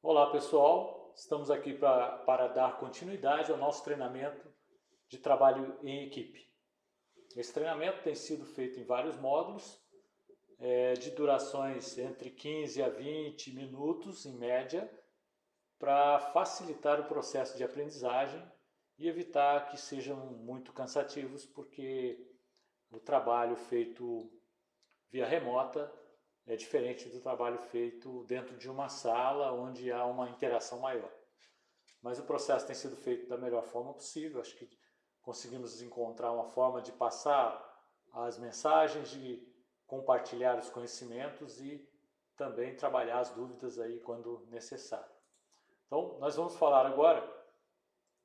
Olá pessoal, estamos aqui para dar continuidade ao nosso treinamento de trabalho em equipe. Esse treinamento tem sido feito em vários módulos, de durações entre 15 a 20 minutos em média, para facilitar o processo de aprendizagem e evitar que sejam muito cansativos, porque o trabalho feito via remota é diferente do trabalho feito dentro de uma sala onde há uma interação maior. Mas o processo tem sido feito da melhor forma possível. Acho que conseguimos encontrar uma forma de passar as mensagens, de compartilhar os conhecimentos e também trabalhar as dúvidas aí quando necessário. Então, nós vamos falar agora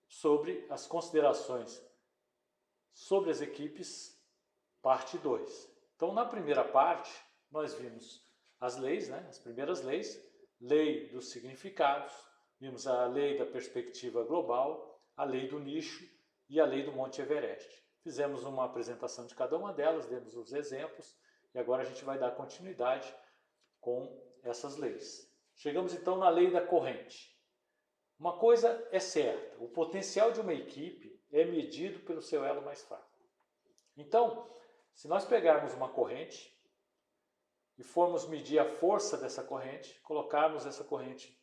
sobre as considerações sobre as equipes, parte 2. Então, na primeira parte, nós vimos as leis, as primeiras leis, lei dos significados, vimos a lei da perspectiva global, a lei do nicho e a lei do Monte Everest. Fizemos uma apresentação de cada uma delas, demos os exemplos e agora a gente vai dar continuidade com essas leis. Chegamos então na lei da corrente. Uma coisa é certa, o potencial de uma equipe é medido pelo seu elo mais fraco. Então, se nós pegarmos uma corrente e formos medir a força dessa corrente, colocarmos essa corrente,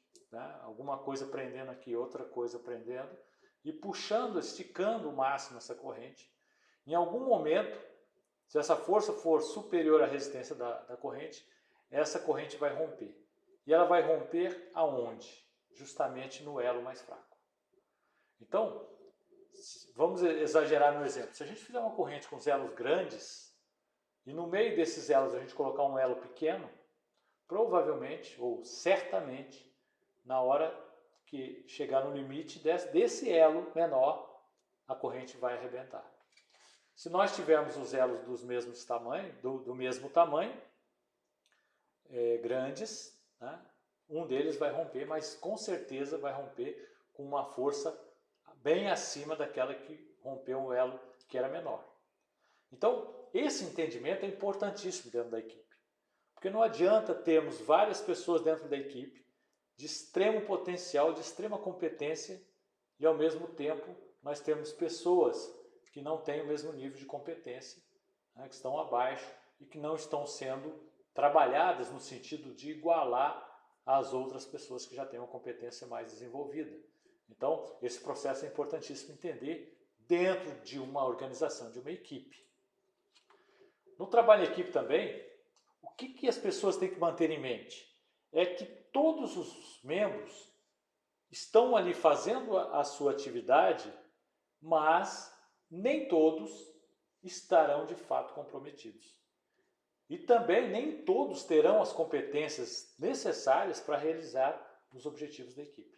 alguma coisa prendendo aqui, outra coisa prendendo, e puxando, esticando o máximo essa corrente, em algum momento, se essa força for superior à resistência da corrente, essa corrente vai romper. E ela vai romper aonde? Justamente no elo mais fraco. Então, vamos exagerar no exemplo. Se a gente fizer uma corrente com os elos grandes, e no meio desses elos a gente colocar um elo pequeno, provavelmente, ou certamente, na hora que chegar no limite desse elo menor, a corrente vai arrebentar. Se nós tivermos os elos dos mesmos tamanhos, do mesmo tamanho, grandes, um deles vai romper, mas com certeza vai romper com uma força bem acima daquela que rompeu um elo que era menor. Então, esse entendimento é importantíssimo dentro da equipe. Porque não adianta termos várias pessoas dentro da equipe de extremo potencial, de extrema competência, e ao mesmo tempo nós temos pessoas que não têm o mesmo nível de competência, que estão abaixo e que não estão sendo trabalhadas no sentido de igualar as outras pessoas que já têm uma competência mais desenvolvida. Então, esse processo é importantíssimo entender dentro de uma organização, de uma equipe. No trabalho em equipe também, o que as pessoas têm que manter em mente? É que todos os membros estão ali fazendo a sua atividade, mas nem todos estarão de fato comprometidos. E também nem todos terão as competências necessárias para realizar os objetivos da equipe.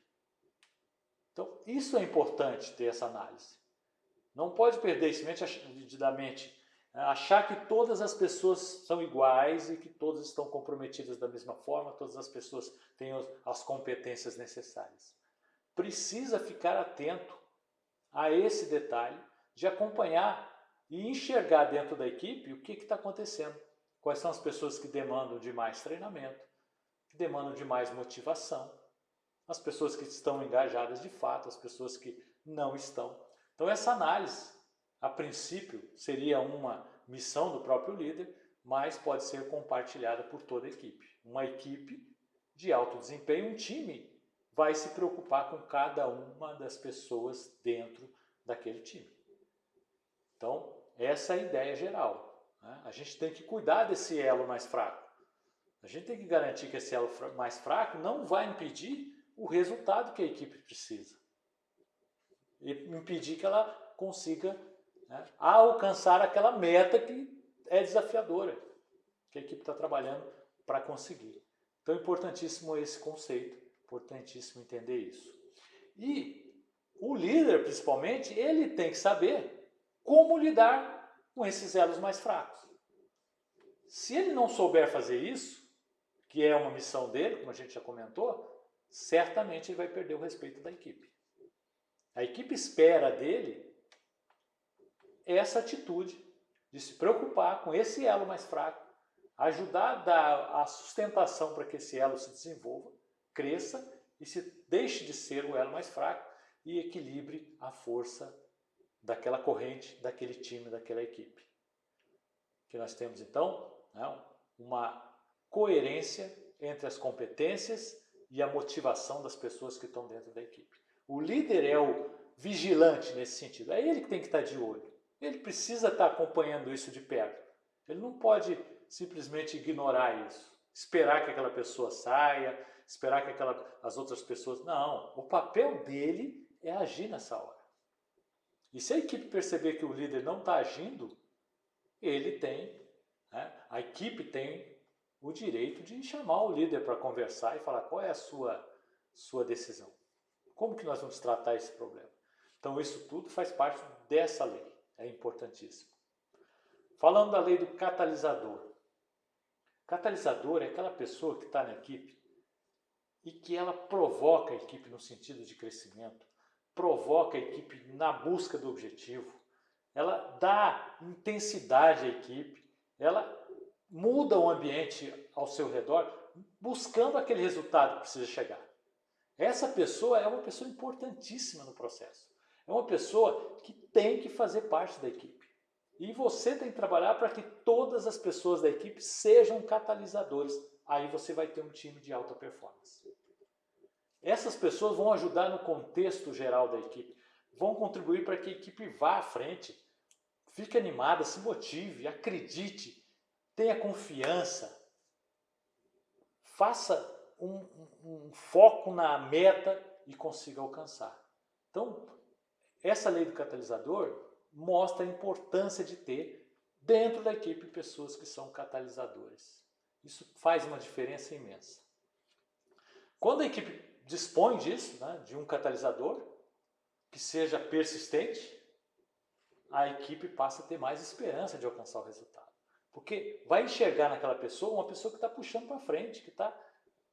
Então, isso é importante ter essa análise. Não pode perder isso da mente, achar que todas as pessoas são iguais e que todas estão comprometidas da mesma forma, todas as pessoas têm as competências necessárias. Precisa ficar atento a esse detalhe de acompanhar e enxergar dentro da equipe o que está acontecendo. Quais são as pessoas que demandam de mais treinamento, que demandam de mais motivação, as pessoas que estão engajadas de fato, as pessoas que não estão. Então essa análise, a princípio, seria uma missão do próprio líder, mas pode ser compartilhada por toda a equipe. Uma equipe de alto desempenho, um time, vai se preocupar com cada uma das pessoas dentro daquele time. Então, essa é a ideia geral. A gente tem que cuidar desse elo mais fraco. A gente tem que garantir que esse elo mais fraco não vai impedir o resultado que a equipe precisa. E impedir que ela consiga alcançar aquela meta que é desafiadora, que a equipe está trabalhando para conseguir. Então é importantíssimo esse conceito, importantíssimo entender isso. E o líder, principalmente, ele tem que saber como lidar com esses elos mais fracos. Se ele não souber fazer isso, que é uma missão dele, como a gente já comentou, certamente ele vai perder o respeito da equipe. A equipe espera dele essa atitude de se preocupar com esse elo mais fraco, ajudar a dar a sustentação para que esse elo se desenvolva, cresça e se deixe de ser o elo mais fraco e equilibre a força daquela corrente, daquele time, daquela equipe. Que nós temos então, né, uma coerência entre as competências e a motivação das pessoas que estão dentro da equipe. O líder é o vigilante nesse sentido, é ele que tem que estar de olho. Ele precisa estar acompanhando isso de perto. Ele não pode simplesmente ignorar isso, esperar que aquela pessoa saia, esperar que as outras pessoas... Não, o papel dele é agir nessa hora. E se a equipe perceber que o líder não está agindo, ele tem, né, a equipe tem o direito de chamar o líder para conversar e falar qual é a sua decisão. Como que nós vamos tratar esse problema? Então isso tudo faz parte dessa lei, é importantíssimo. Falando da lei do catalisador. Catalisador é aquela pessoa que está na equipe e que ela provoca a equipe no sentido de crescimento, provoca a equipe na busca do objetivo, ela dá intensidade à equipe, ela muda o ambiente ao seu redor, buscando aquele resultado que precisa chegar. Essa pessoa é uma pessoa importantíssima no processo. É uma pessoa que tem que fazer parte da equipe. E você tem que trabalhar para que todas as pessoas da equipe sejam catalisadores. Aí você vai ter um time de alta performance. Essas pessoas vão ajudar no contexto geral da equipe, vão contribuir para que a equipe vá à frente, fique animada, se motive, acredite, tenha confiança, faça um foco na meta e consiga alcançar. Então, essa lei do catalisador mostra a importância de ter dentro da equipe pessoas que são catalisadores. Isso faz uma diferença imensa. Quando a equipe dispõe disso, né, de um catalisador que seja persistente, a equipe passa a ter mais esperança de alcançar o resultado. Porque vai enxergar naquela pessoa uma pessoa que está puxando para frente, que está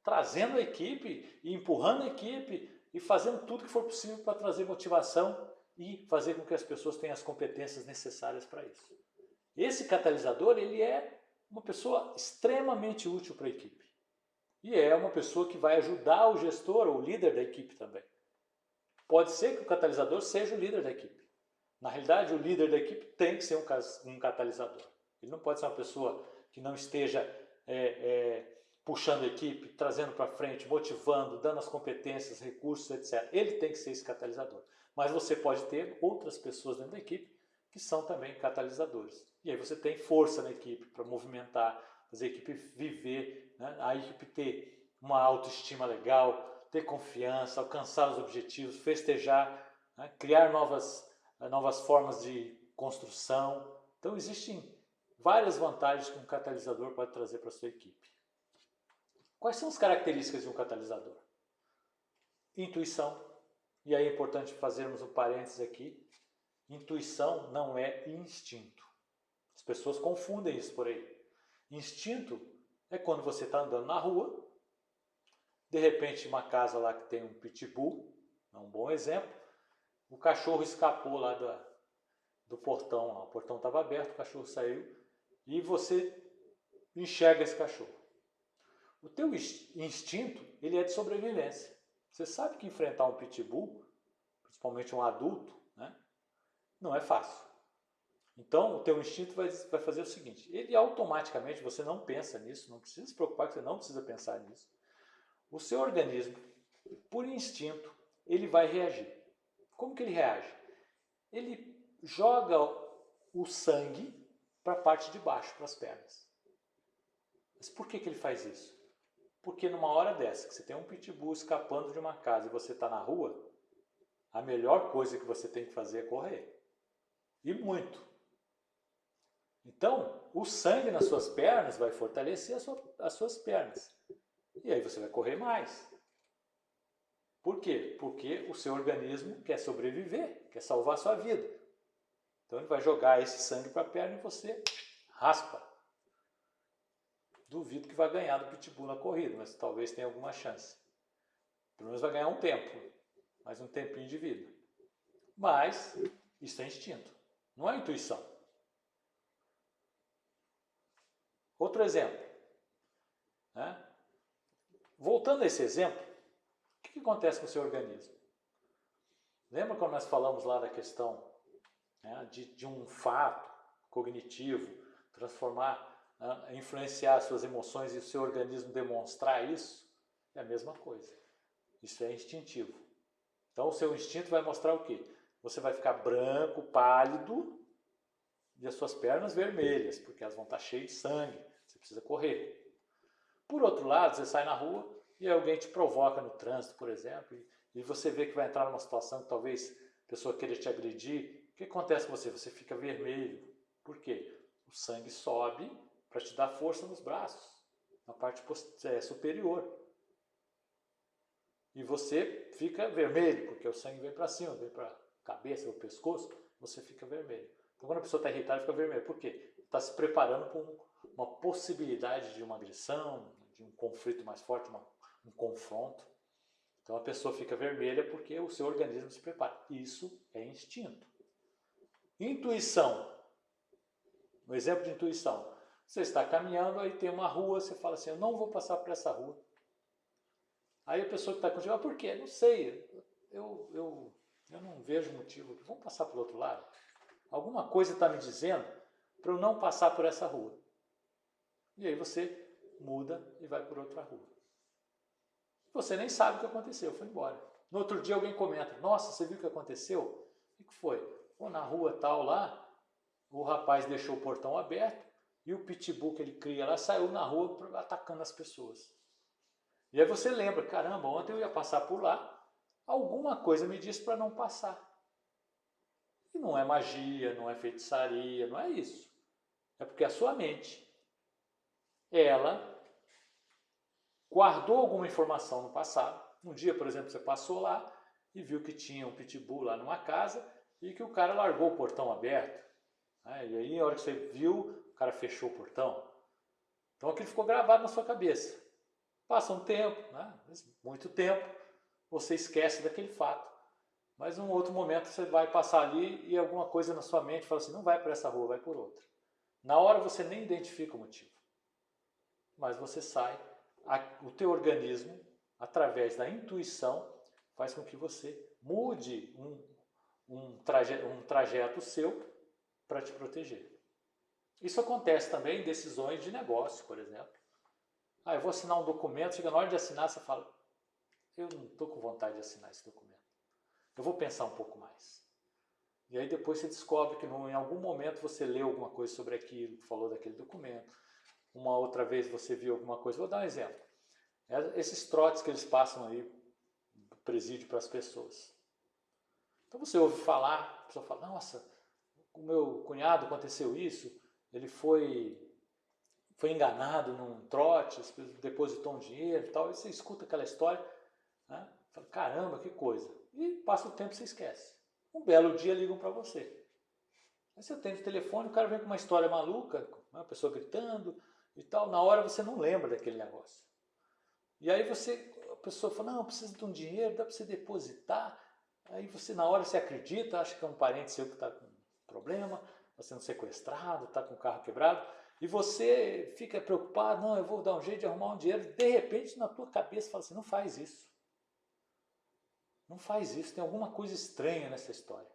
trazendo a equipe e empurrando a equipe e fazendo tudo que for possível para trazer motivação e fazer com que as pessoas tenham as competências necessárias para isso. Esse catalisador, ele é uma pessoa extremamente útil para a equipe. E é uma pessoa que vai ajudar o gestor ou o líder da equipe também. Pode ser que o catalisador seja o líder da equipe. Na realidade, o líder da equipe tem que ser um catalisador. Ele não pode ser uma pessoa que não esteja puxando a equipe, trazendo para frente, motivando, dando as competências, recursos, etc. Ele tem que ser esse catalisador. Mas você pode ter outras pessoas dentro da equipe que são também catalisadores. E aí você tem força na equipe para movimentar, fazer a equipe viver, né? A equipe ter uma autoestima legal, ter confiança, alcançar os objetivos, festejar, né? Criar novas formas de construção. Então existem várias vantagens que um catalisador pode trazer para a sua equipe. Quais são as características de um catalisador? Intuição. E aí é importante fazermos um parênteses aqui. Intuição não é instinto. As pessoas confundem isso por aí. Instinto é quando você está andando na rua, de repente uma casa lá que tem um pitbull, é um bom exemplo, o cachorro escapou lá do portão, lá. O portão estava aberto, o cachorro saiu e você enxerga esse cachorro. O teu instinto, ele é de sobrevivência. Você sabe que enfrentar um pitbull, principalmente um adulto, né, não é fácil. Então, o teu instinto vai fazer o seguinte, ele automaticamente, você não pensa nisso, não precisa se preocupar que você não precisa pensar nisso. O seu organismo, por instinto, ele vai reagir. Como que ele reage? Ele joga o sangue para a parte de baixo, para as pernas. Mas por que ele faz isso? Porque numa hora dessa, que você tem um pitbull escapando de uma casa e você está na rua, a melhor coisa que você tem que fazer é correr. E muito. Então, o sangue nas suas pernas vai fortalecer as suas pernas. E aí você vai correr mais. Por quê? Porque o seu organismo quer sobreviver, quer salvar a sua vida. Então ele vai jogar esse sangue para a perna e você raspa. Duvido que vai ganhar do pitbull na corrida, mas talvez tenha alguma chance. Pelo menos vai ganhar um tempo, mais um tempinho de vida. Mas isso é instinto, não é intuição. Outro exemplo. Né? Voltando a esse exemplo, o que acontece com o seu organismo? Lembra quando nós falamos lá da questão, né, de um fato cognitivo transformar, né, influenciar as suas emoções e o seu organismo demonstrar isso? É a mesma coisa. Isso é instintivo. Então o seu instinto vai mostrar o quê? Você vai ficar branco, pálido e as suas pernas vermelhas, porque elas vão estar cheias de sangue. Você precisa correr. Por outro lado, você sai na rua e alguém te provoca no trânsito, por exemplo, e você vê que vai entrar numa situação que talvez a pessoa queira te agredir. O que acontece com você? Você fica vermelho. Por quê? O sangue sobe para te dar força nos braços, na parte superior. E você fica vermelho, porque o sangue vem para cima, vem para a cabeça, o pescoço, você fica vermelho. Então quando a pessoa está irritada, fica vermelho. Por quê? Está se preparando para uma possibilidade de uma agressão, de um conflito mais forte, um confronto. Então a pessoa fica vermelha porque o seu organismo se prepara. Isso é instinto. Intuição. Um exemplo de intuição. Você está caminhando, aí tem uma rua, você fala assim, eu não vou passar por essa rua. Aí a pessoa que está contigo, por quê? Não sei, eu não vejo motivo. Vamos passar para o outro lado? Alguma coisa está me dizendo para eu não passar por essa rua. E aí você muda e vai por outra rua. Você nem sabe o que aconteceu, foi embora. No outro dia alguém comenta, nossa, você viu o que aconteceu? O que foi? Pô, na rua tal lá, o rapaz deixou o portão aberto e o pitbull que ele cria lá saiu na rua atacando as pessoas. E aí você lembra, caramba, ontem eu ia passar por lá, alguma coisa me disse para não passar. E não é magia, não é feitiçaria, não é isso. É porque a sua mente, ela guardou alguma informação no passado. Um dia, por exemplo, você passou lá e viu que tinha um pitbull lá numa casa e que o cara largou o portão aberto. Né? E aí, na hora que você viu, o cara fechou o portão. Então aquilo ficou gravado na sua cabeça. Passa um tempo, né? Muito tempo, você esquece daquele fato. Mas num outro momento você vai passar ali e alguma coisa na sua mente fala assim, não vai por essa rua, vai por outra. Na hora você nem identifica o motivo. Mas você sai, o teu organismo, através da intuição, faz com que você mude um trajeto seu para te proteger. Isso acontece também em decisões de negócio, por exemplo. Eu vou assinar um documento, chega na hora de assinar, você fala, eu não estou com vontade de assinar esse documento. Eu vou pensar um pouco mais. E aí depois você descobre que em algum momento você leu alguma coisa sobre aquilo, falou daquele documento. Uma outra vez você viu alguma coisa. Vou dar um exemplo. Esses trotes que eles passam aí do presídio para as pessoas. Então você ouve falar, a pessoa fala, nossa, com o meu cunhado aconteceu isso, ele foi enganado num trote, depositou um dinheiro e tal, e você escuta aquela história, né? Fala, caramba, que coisa. E passa o tempo e você esquece. Um belo dia ligam para você. Aí você atende o telefone, o cara vem com uma história maluca, uma pessoa gritando e tal, na hora você não lembra daquele negócio. E aí a pessoa fala, não, eu preciso de um dinheiro, dá para você depositar. Aí você na hora você acredita, acha que é um parente seu que está com problema, está sendo sequestrado, está com o carro quebrado. E você fica preocupado, não, eu vou dar um jeito de arrumar um dinheiro. De repente, na tua cabeça, fala assim, não faz isso. Não faz isso, tem alguma coisa estranha nessa história.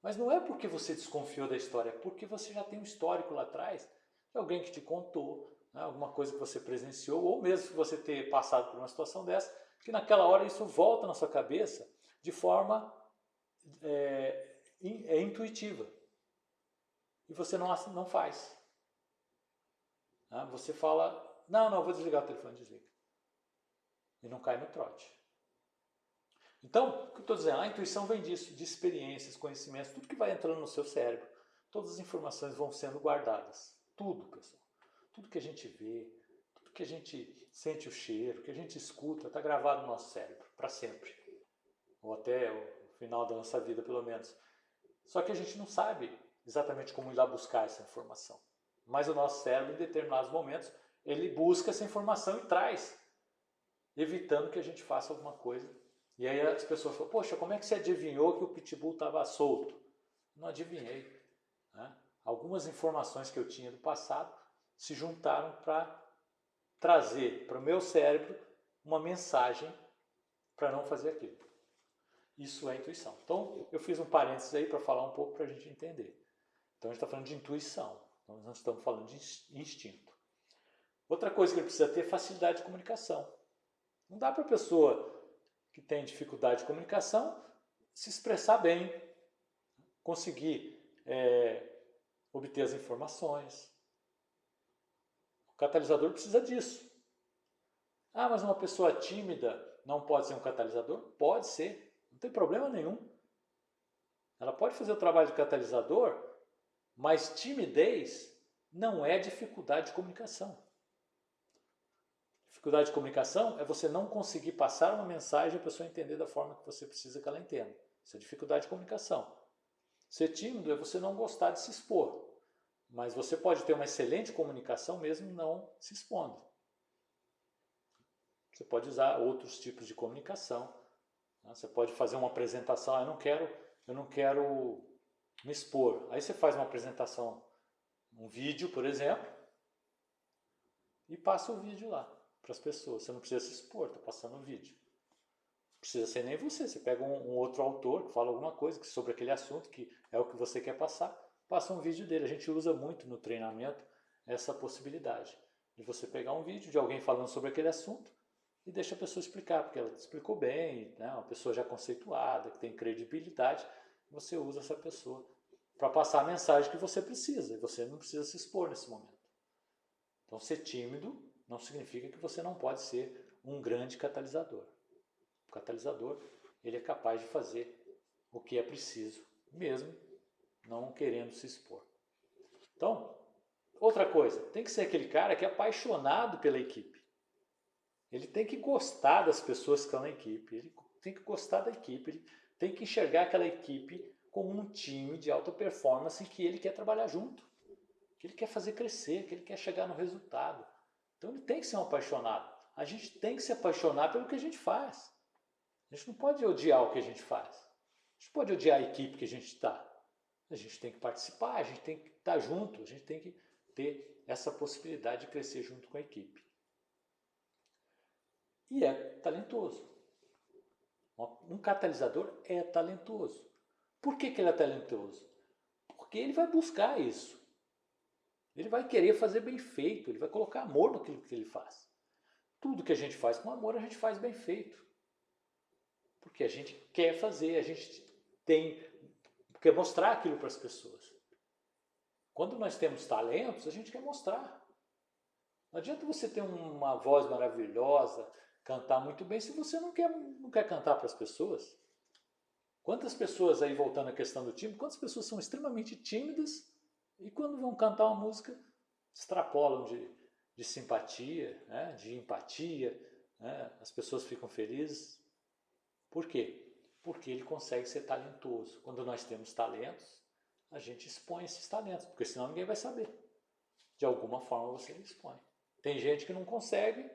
Mas não é porque você desconfiou da história, é porque você já tem um histórico lá atrás, de alguém que te contou, né, alguma coisa que você presenciou, ou mesmo que você ter passado por uma situação dessa, que naquela hora isso volta na sua cabeça de forma intuitiva. E você não faz. Você fala, não, vou desligar o telefone, desliga. E não cai no trote. Então, o que eu estou dizendo? A intuição vem disso, de experiências, conhecimentos, tudo que vai entrando no seu cérebro. Todas as informações vão sendo guardadas. Tudo, pessoal. Tudo que a gente vê, tudo que a gente sente o cheiro, que a gente escuta, está gravado no nosso cérebro, para sempre. Ou até o final da nossa vida, pelo menos. Só que a gente não sabe exatamente como ir lá buscar essa informação. Mas o nosso cérebro, em determinados momentos, ele busca essa informação e traz, evitando que a gente faça alguma coisa. E aí as pessoas falam, poxa, como é que você adivinhou que o pitbull estava solto? Não adivinhei. Né? Algumas informações que eu tinha do passado se juntaram para trazer para o meu cérebro uma mensagem para não fazer aquilo. Isso é intuição. Então, eu fiz um parênteses aí para falar um pouco para a gente entender. Então, a gente está falando de intuição. Então, nós estamos falando de instinto. Outra coisa que ele precisa ter é facilidade de comunicação. Não dá para a pessoa que tem dificuldade de comunicação se expressar bem, conseguir obter as informações. O catalisador precisa disso. Ah, mas uma pessoa tímida não pode ser um catalisador? Pode ser, não tem problema nenhum. Ela pode fazer o trabalho de catalisador, mas timidez não é dificuldade de comunicação. Dificuldade de comunicação é você não conseguir passar uma mensagem e a pessoa entender da forma que você precisa que ela entenda. Isso é dificuldade de comunicação. Ser tímido é você não gostar de se expor, mas você pode ter uma excelente comunicação mesmo não se expondo. Você pode usar outros tipos de comunicação. Você pode fazer uma apresentação, eu não quero me expor. Aí você faz uma apresentação, um vídeo, por exemplo, e passa o vídeo lá para as pessoas. Você não precisa se expor, está passando o vídeo. Não precisa ser nem você. Você pega um outro autor que fala alguma coisa sobre aquele assunto, que é o que você quer passar, passa um vídeo dele. A gente usa muito no treinamento essa possibilidade de você pegar um vídeo de alguém falando sobre aquele assunto e deixa a pessoa explicar, porque ela explicou bem, né? Uma pessoa já conceituada, que tem credibilidade, você usa essa pessoa para passar a mensagem que você precisa, e você não precisa se expor nesse momento. Então, ser tímido não significa que você não pode ser um grande catalisador. O catalisador, ele é capaz de fazer o que é preciso, mesmo não querendo se expor. Então, outra coisa, tem que ser aquele cara que é apaixonado pela equipe. Ele tem que gostar das pessoas que estão na equipe, ele tem que gostar da equipe, ele tem que enxergar aquela equipe como um time de alta performance que ele quer trabalhar junto, que ele quer fazer crescer, que ele quer chegar no resultado. Então ele tem que ser um apaixonado. A gente tem que se apaixonar pelo que a gente faz. A gente não pode odiar o que a gente faz. A gente pode odiar a equipe que a gente está. A gente tem que participar, a gente tem que estar junto, a gente tem que ter essa possibilidade de crescer junto com a equipe. E é talentoso. Um catalisador é talentoso. Por que ele é talentoso? Porque ele vai buscar isso. Ele vai querer fazer bem feito, ele vai colocar amor naquilo que ele faz. Tudo que a gente faz com amor, a gente faz bem feito. Porque a gente quer fazer, a gente quer mostrar aquilo para as pessoas. Quando nós temos talentos, a gente quer mostrar. Não adianta você ter uma voz maravilhosa, cantar muito bem, se você não quer cantar para as pessoas. Quantas pessoas, aí voltando à questão do time, quantas pessoas são extremamente tímidas e quando vão cantar uma música, extrapolam de simpatia, né, de empatia, né, as pessoas ficam felizes. Por quê? Porque ele consegue ser talentoso. Quando nós temos talentos, a gente expõe esses talentos, porque senão ninguém vai saber. De alguma forma você expõe. Tem gente que não consegue,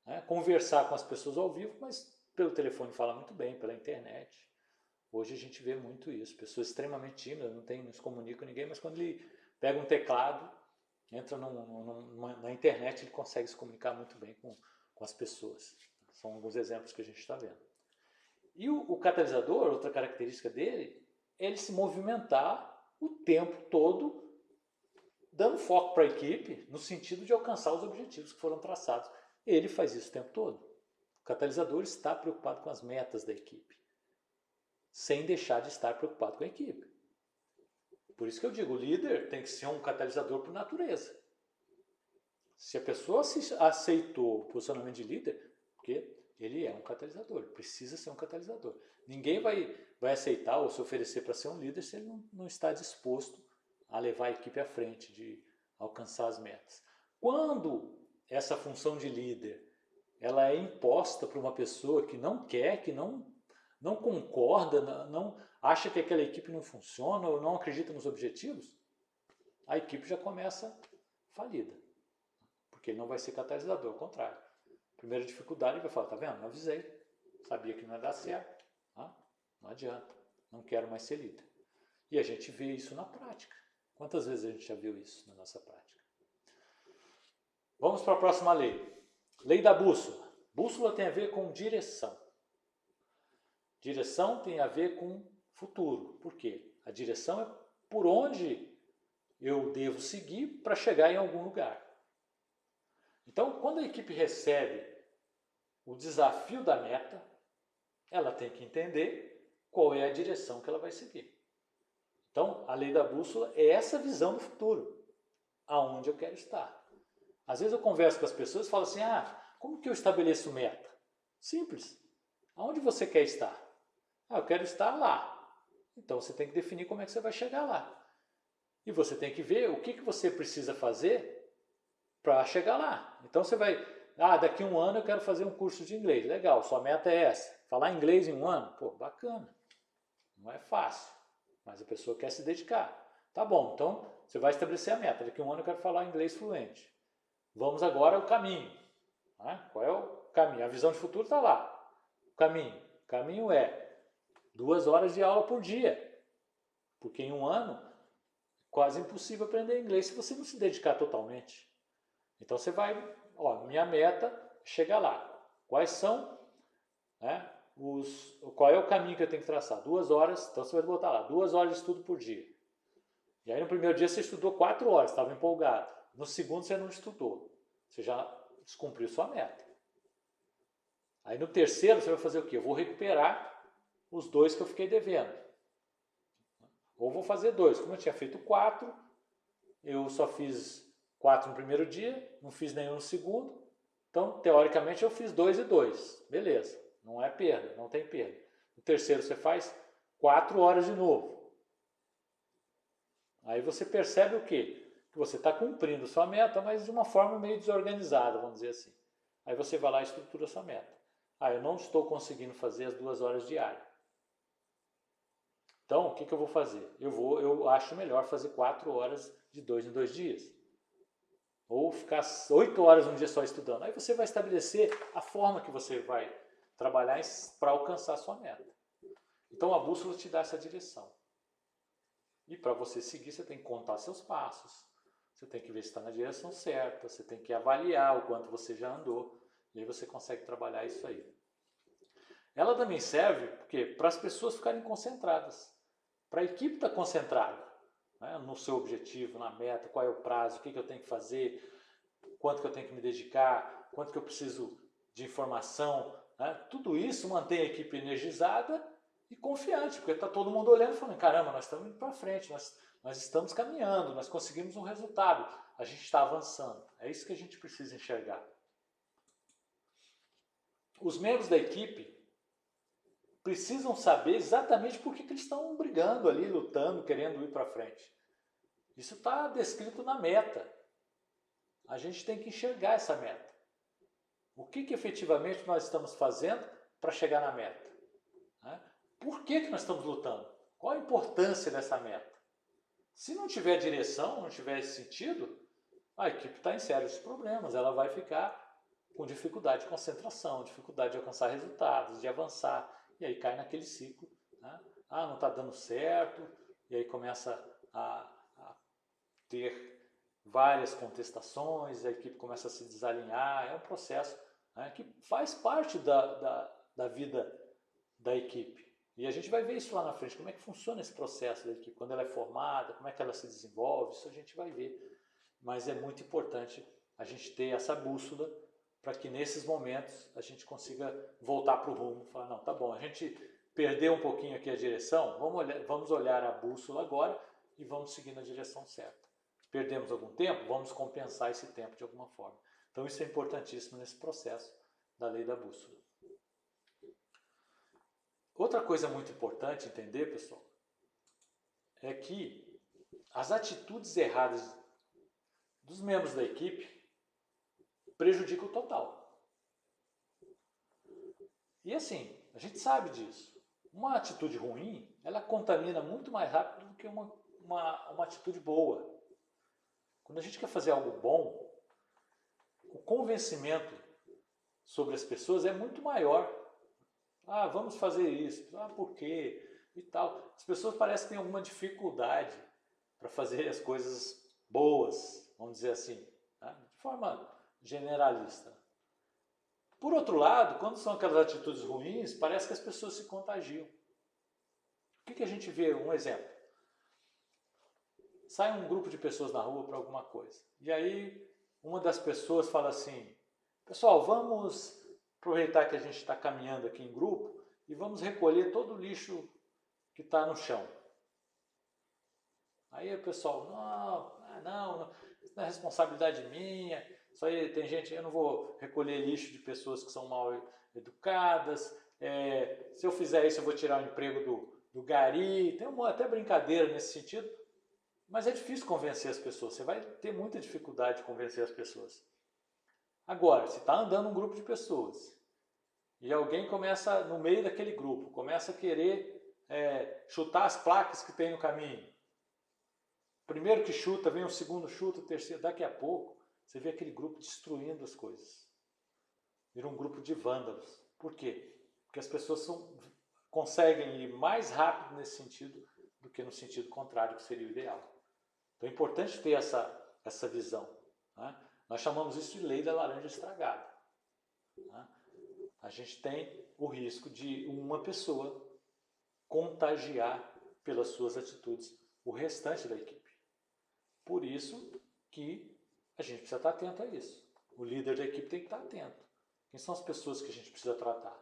né, conversar com as pessoas ao vivo, mas pelo telefone fala muito bem, pela internet. Hoje a gente vê muito isso. Pessoas extremamente tímidas, não se comunicam com ninguém, mas quando ele pega um teclado, entra na internet, ele consegue se comunicar muito bem com as pessoas. São alguns exemplos que a gente está vendo. E o catalisador, outra característica dele, é ele se movimentar o tempo todo, dando foco para a equipe, no sentido de alcançar os objetivos que foram traçados. Ele faz isso o tempo todo. O catalisador está preocupado com as metas da equipe, sem deixar de estar preocupado com a equipe. Por isso que eu digo, o líder tem que ser um catalisador por natureza. Se a pessoa aceitou o posicionamento de líder, porque ele é um catalisador, ele precisa ser um catalisador. Ninguém vai aceitar ou se oferecer para ser um líder se ele não está disposto a levar a equipe à frente, de alcançar as metas. Quando essa função de líder ela é imposta por uma pessoa que não quer, que não concorda, não acha que aquela equipe não funciona ou não acredita nos objetivos, a equipe já começa falida. Porque ele não vai ser catalisador, ao contrário. Primeira dificuldade, ele vai falar, tá vendo? Não avisei, sabia que não ia dar certo. Não adianta, não quero mais ser líder. E a gente vê isso na prática. Quantas vezes a gente já viu isso na nossa prática? Vamos para a próxima lei. Lei da bússola. Bússola tem a ver com direção. Direção tem a ver com futuro. Por quê? A direção é por onde eu devo seguir para chegar em algum lugar. Então, quando a equipe recebe o desafio da meta, ela tem que entender qual é a direção que ela vai seguir. Então, a lei da bússola é essa visão do futuro, aonde eu quero estar. Às vezes eu converso com as pessoas e falo assim, como que eu estabeleço meta? Simples. Aonde você quer estar? Eu quero estar lá. Então você tem que definir como é que você vai chegar lá. E você tem que ver o que você precisa fazer para chegar lá. Então você vai, daqui a um ano eu quero fazer um curso de inglês. Legal, sua meta é essa. Falar inglês em um ano? Pô, bacana. Não é fácil, mas a pessoa quer se dedicar. Tá bom, então você vai estabelecer a meta. Daqui a um ano eu quero falar inglês fluente. Vamos agora ao caminho. Qual é o caminho? A visão de futuro está lá. O caminho. O caminho é 2 horas de aula por dia. Porque em um ano, quase impossível aprender inglês se você não se dedicar totalmente. Então você vai, minha meta é chegar lá. Quais são, qual é o caminho que eu tenho que traçar? 2 horas, então você vai botar lá, 2 horas de estudo por dia. E aí no primeiro dia você estudou 4 horas, estava empolgado. No segundo você não estudou. Você já descumpriu sua meta. Aí no terceiro você vai fazer o quê? Eu vou recuperar os 2 que eu fiquei devendo. Ou vou fazer 2. Como eu tinha feito 4, eu só fiz 4 no primeiro dia, não fiz nenhum no segundo. Então, teoricamente, eu fiz 2 e 2. Beleza. Não é perda, não tem perda. No terceiro você faz 4 horas de novo. Aí você percebe o quê? Que você está cumprindo sua meta, mas de uma forma meio desorganizada, vamos dizer assim. Aí você vai lá e estrutura sua meta. Eu não estou conseguindo fazer as 2 horas diárias. Então, o que eu vou fazer? Eu acho melhor fazer 4 horas de 2 em 2 dias. Ou ficar 8 horas um dia só estudando. Aí você vai estabelecer a forma que você vai trabalhar para alcançar a sua meta. Então, a bússola te dá essa direção. E para você seguir, você tem que contar seus passos. Você tem que ver se está na direção certa. Você tem que avaliar o quanto você já andou. E aí você consegue trabalhar isso aí. Ela também serve para as pessoas ficarem concentradas. Para a equipe estar concentrada no seu objetivo, na meta, qual é o prazo, o que eu tenho que fazer, quanto que eu tenho que me dedicar, quanto que eu preciso de informação. Tudo isso mantém a equipe energizada e confiante, porque está todo mundo olhando e falando, caramba, nós estamos indo para frente, nós estamos caminhando, nós conseguimos um resultado, a gente está avançando. É isso que a gente precisa enxergar. Os membros da equipe precisam saber exatamente por que eles estão brigando ali, lutando, querendo ir para frente. Isso está descrito na meta. A gente tem que enxergar essa meta. O que efetivamente nós estamos fazendo para chegar na meta? Por que nós estamos lutando? Qual a importância dessa meta? Se não tiver direção, não tiver esse sentido, a equipe está em sérios problemas. Ela vai ficar com dificuldade de concentração, dificuldade de alcançar resultados, de avançar. E aí cai naquele ciclo, não está dando certo, e aí começa a ter várias contestações, a equipe começa a se desalinhar, é um processo que faz parte da vida da equipe. E a gente vai ver isso lá na frente, como é que funciona esse processo da equipe, quando ela é formada, como é que ela se desenvolve, isso a gente vai ver. Mas é muito importante a gente ter essa bússola para que nesses momentos a gente consiga voltar para o rumo, falar, não, tá bom, a gente perdeu um pouquinho aqui a direção, vamos olhar a bússola agora e vamos seguir na direção certa. Perdemos algum tempo, vamos compensar esse tempo de alguma forma. Então isso é importantíssimo nesse processo da lei da bússola. Outra coisa muito importante entender, pessoal, é que as atitudes erradas dos membros da equipe prejudica o total. E assim, a gente sabe disso. Uma atitude ruim, ela contamina muito mais rápido do que uma atitude boa. Quando a gente quer fazer algo bom, o convencimento sobre as pessoas é muito maior. Vamos fazer isso. Por quê? E tal. As pessoas parecem que têm alguma dificuldade para fazer as coisas boas, vamos dizer assim, de forma generalista. Por outro lado, quando são aquelas atitudes ruins, parece que as pessoas se contagiam. O que a gente vê? Um exemplo. Sai um grupo de pessoas na rua para alguma coisa. E aí uma das pessoas fala assim, pessoal, vamos aproveitar que a gente está caminhando aqui em grupo e vamos recolher todo o lixo que está no chão. Aí o pessoal, não, isso não é responsabilidade minha, isso aí tem gente, eu não vou recolher lixo de pessoas que são mal educadas, se eu fizer isso eu vou tirar o emprego do gari, tem até brincadeira nesse sentido, mas é difícil convencer as pessoas, você vai ter muita dificuldade de convencer as pessoas. Agora, se está andando um grupo de pessoas e alguém começa, no meio daquele grupo, começa a querer chutar as placas que tem no caminho, primeiro que chuta, vem o segundo chuta, o terceiro, daqui a pouco você vê aquele grupo destruindo as coisas. Vira um grupo de vândalos. Por quê? Porque as pessoas conseguem ir mais rápido nesse sentido do que no sentido contrário, que seria o ideal. Então é importante ter essa visão. Né? Nós chamamos isso de lei da laranja estragada. Né? A gente tem o risco de uma pessoa contagiar pelas suas atitudes o restante da equipe. Por isso que a gente precisa estar atento a isso. O líder da equipe tem que estar atento. Quem são as pessoas que a gente precisa tratar?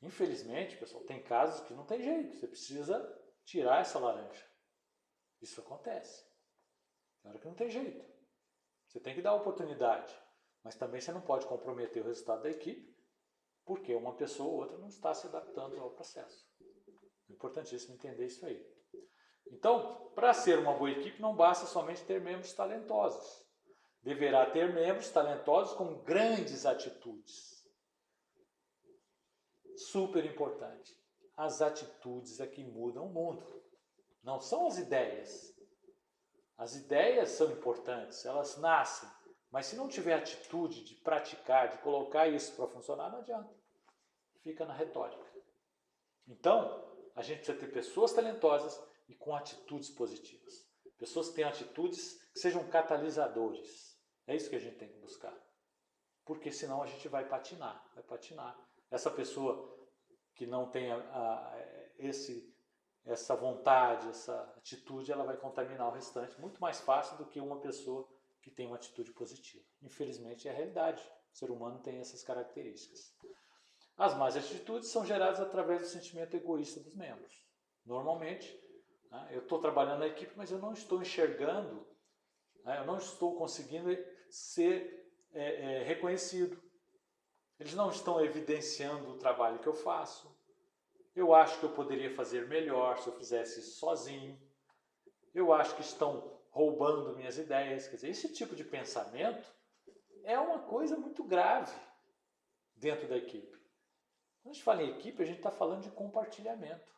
Infelizmente, pessoal, tem casos que não tem jeito. Você precisa tirar essa laranja. Isso acontece. Tem hora que não tem jeito. Você tem que dar oportunidade. Mas também você não pode comprometer o resultado da equipe porque uma pessoa ou outra não está se adaptando ao processo. É importantíssimo entender isso aí. Então, para ser uma boa equipe, não basta somente ter membros talentosos. Deverá ter membros talentosos com grandes atitudes. Super importante. As atitudes é que mudam o mundo. Não são as ideias. As ideias são importantes, elas nascem. Mas se não tiver atitude de praticar, de colocar isso para funcionar, não adianta. Fica na retórica. Então, a gente precisa ter pessoas talentosas e com atitudes positivas. Pessoas que tenham atitudes que sejam catalisadores. É isso que a gente tem que buscar. Porque senão a gente vai patinar. Essa pessoa que não tem essa vontade, essa atitude, ela vai contaminar o restante muito mais fácil do que uma pessoa que tem uma atitude positiva. Infelizmente é a realidade. O ser humano tem essas características. As más atitudes são geradas através do sentimento egoísta dos membros. Normalmente, eu estou trabalhando na equipe, mas eu não estou enxergando, eu não estou conseguindo ser reconhecido. Eles não estão evidenciando o trabalho que eu faço. Eu acho que eu poderia fazer melhor se eu fizesse isso sozinho. Eu acho que estão roubando minhas ideias. Quer dizer, esse tipo de pensamento é uma coisa muito grave dentro da equipe. Quando a gente fala em equipe, a gente está falando de compartilhamento.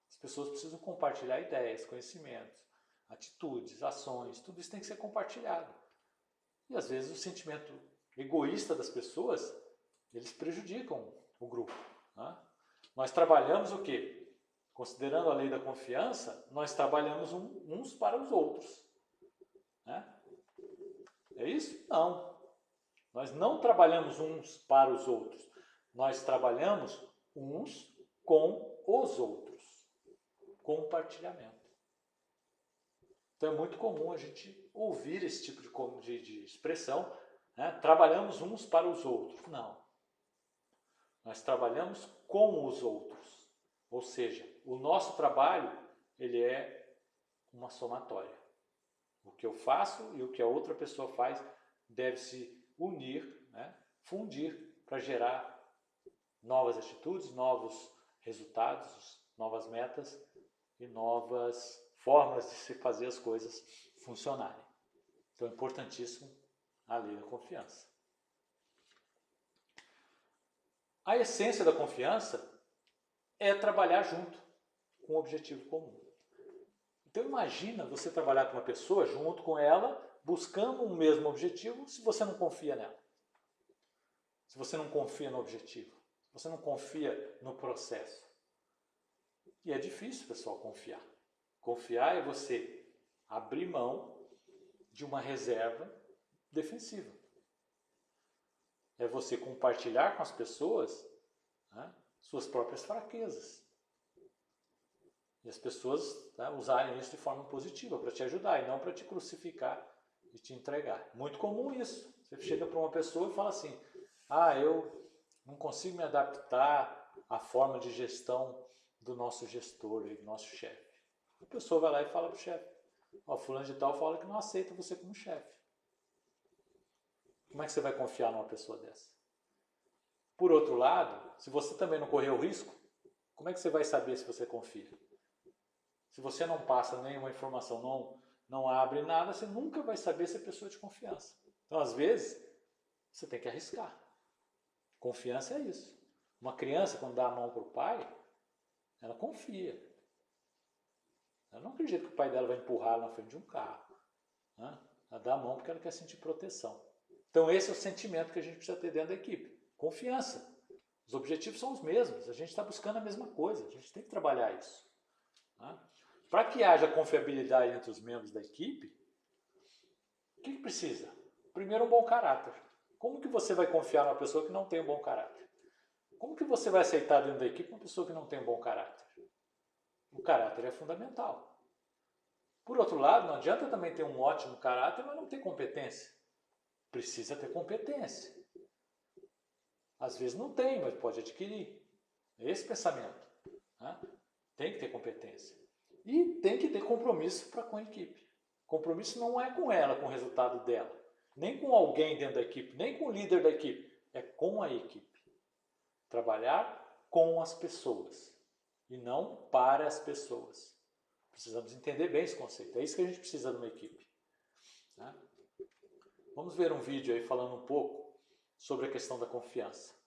As pessoas precisam compartilhar ideias, conhecimentos, atitudes, ações, tudo isso tem que ser compartilhado. E às vezes o sentimento egoísta das pessoas, eles prejudicam o grupo. Né? Nós trabalhamos o quê? Considerando a lei da confiança, nós trabalhamos uns para os outros. Né? É isso? Não. Nós não trabalhamos uns para os outros. Nós trabalhamos uns com os outros. Compartilhamento. Então é muito comum a gente ouvir esse tipo de expressão, né? Trabalhamos uns para os outros. Não. Nós trabalhamos com os outros. Ou seja, o nosso trabalho ele é uma somatória. O que eu faço e o que a outra pessoa faz deve se unir, né? Fundir para gerar novas atitudes, novos resultados, novas metas e novas formas de se fazer as coisas funcionarem. Então é importantíssimo a lei da confiança. A essência da confiança é trabalhar junto com um objetivo comum. Então imagina você trabalhar com uma pessoa junto com ela, buscando um mesmo objetivo, se você não confia nela. Se você não confia no objetivo. Se você não confia no processo. E é difícil, pessoal, confiar. Confiar é você abrir mão de uma reserva defensiva. é você compartilhar com as pessoas, né, suas próprias fraquezas. E as pessoas, tá, usarem isso de forma positiva para te ajudar e não para te crucificar e te entregar. Muito comum isso. Você chega para uma pessoa e fala assim: ah, eu não consigo me adaptar à forma de gestão do nosso gestor, do nosso chefe. A pessoa vai lá e fala para o chefe: ó, fulano de tal fala que não aceita você como chefe. Como é que você vai confiar numa pessoa dessa? Por outro lado, se você também não correr o risco, como é que você vai saber se você confia? Se você não passa nenhuma informação, não abre nada, você nunca vai saber se a pessoa é de confiança. Então, às vezes, você tem que arriscar. Confiança é isso. Uma criança, quando dá a mão para o pai, ela confia. Ela não acredita que o pai dela vai empurrar na frente de um carro, né? Ela dá a mão porque ela quer sentir proteção. Então esse é o sentimento que a gente precisa ter dentro da equipe. Confiança. Os objetivos são os mesmos, a gente está buscando a mesma coisa, a gente tem que trabalhar isso, né? Para que haja confiabilidade entre os membros da equipe, o que precisa? Primeiro, um bom caráter. Como que você vai confiar numa pessoa que não tem um bom caráter? Como que você vai aceitar dentro da equipe uma pessoa que não tem um bom caráter? O caráter é fundamental. Por outro lado, não adianta também ter um ótimo caráter, mas não ter competência. Precisa ter competência. Às vezes não tem, mas pode adquirir. É esse pensamento, né? Tem que ter competência. E tem que ter compromisso com a equipe. Compromisso não é com ela, com o resultado dela. Nem com alguém dentro da equipe, nem com o líder da equipe. É com a equipe. Trabalhar com as pessoas. E não para as pessoas. Precisamos entender bem esse conceito. É isso que a gente precisa de uma equipe, né? Vamos ver um vídeo aí falando um pouco sobre a questão da confiança.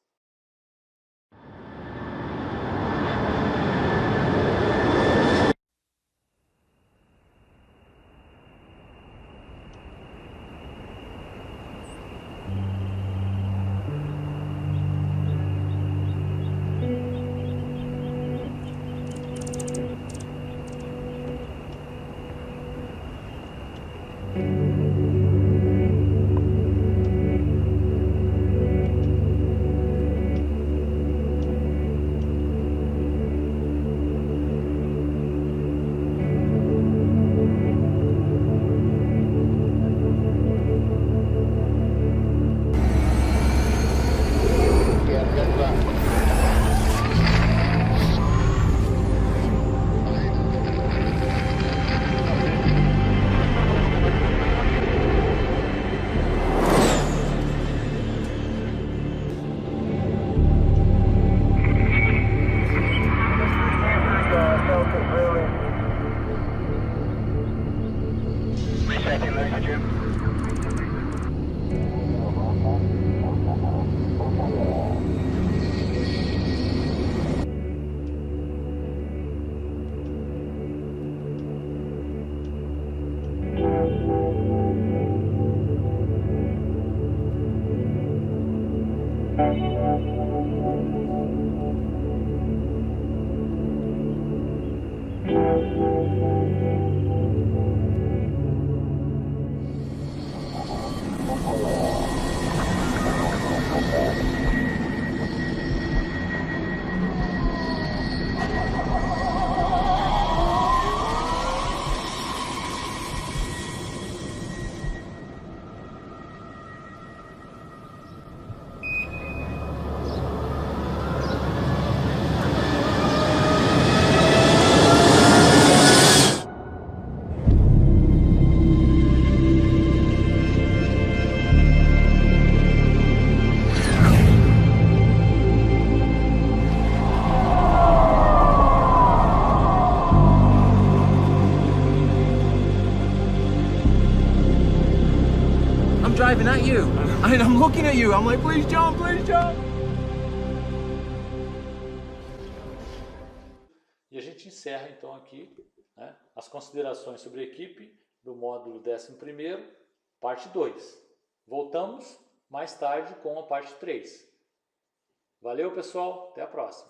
Driving at you, and I'm looking at you. I'm like, please jump, please jump. E a gente encerra então aqui, né, as considerações sobre a equipe do módulo 11º, parte 2. Voltamos mais tarde com a parte 3. Valeu, pessoal, até a próxima.